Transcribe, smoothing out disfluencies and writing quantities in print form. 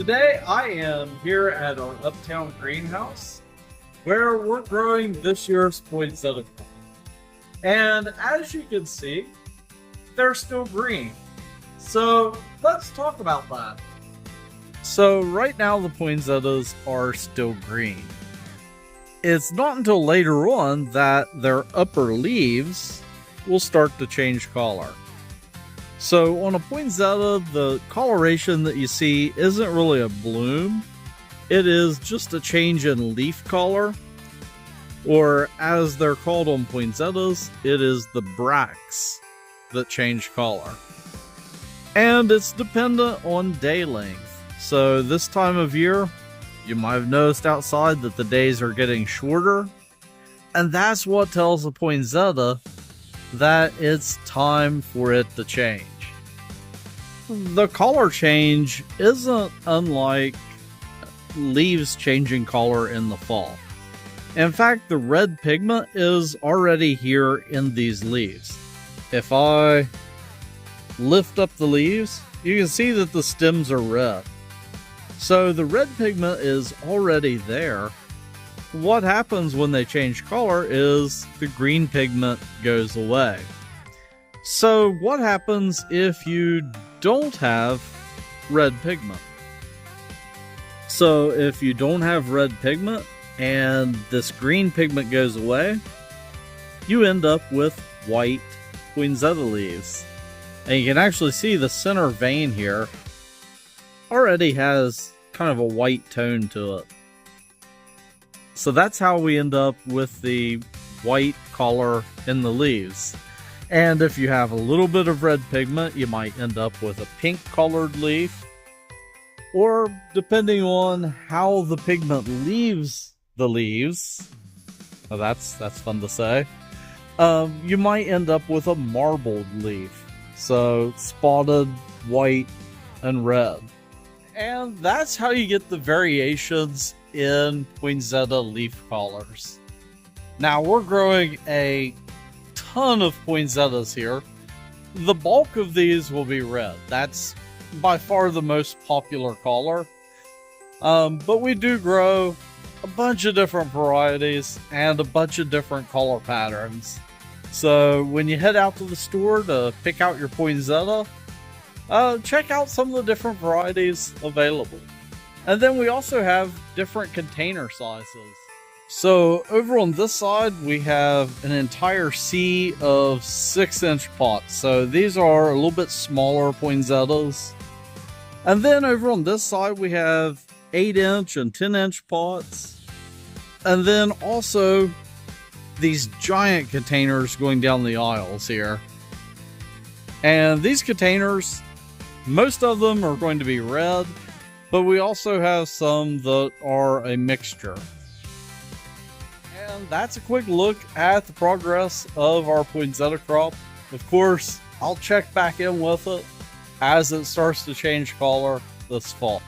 Today I am here at our uptown greenhouse where we're growing this year's poinsettia. And as you can see, they're still green. So let's talk about that. So right now the poinsettias are still green. It's not until later on that their upper leaves will start to change color. So on a poinsettia, the coloration that you see isn't really a bloom. It is just a change in leaf color, or as they're called on poinsettias, it is the bracts that change color. And it's dependent on day length. So this time of year, you might have noticed outside that the days are getting shorter, and that's what tells the poinsettia that it's time for it to change. The color change isn't unlike leaves changing color in the fall. In fact, the red pigment is already here in these leaves. If I lift up the leaves, you can see that the stems are red. So the red pigment is already there. What happens when they change color is the green pigment goes away. So what happens if you don't have red pigment? So if you don't have red pigment and this green pigment goes away, you end up with white poinsettia leaves. And you can actually see the center vein here already has kind of a white tone to it. So that's how we end up with the white color in the leaves. And if you have a little bit of red pigment, you might end up with a pink colored leaf. Or depending on how the pigment leaves the leaves, well, that's fun to say, you might end up with a marbled leaf. So spotted, white, and red. And that's how you get the variations in poinsettia leaf colors. Now we're growing a ton of poinsettias here. The bulk of these will be red. That's by far the most popular color. But we do grow a bunch of different varieties and a bunch of different color patterns. So when you head out to the store to pick out your poinsettia, check out some of the different varieties available. And then we also have different container sizes. So over on this side, we have an entire sea of 6-inch pots. So these are a little bit smaller poinsettias. And then over on this side, we have 8-inch and 10-inch pots. And then also these giant containers going down the aisles here. And these containers, most of them are going to be red, but we also have some that are a mixture. And that's a quick look at the progress of our poinsettia crop. Of course, I'll check back in with it as it starts to change color this fall.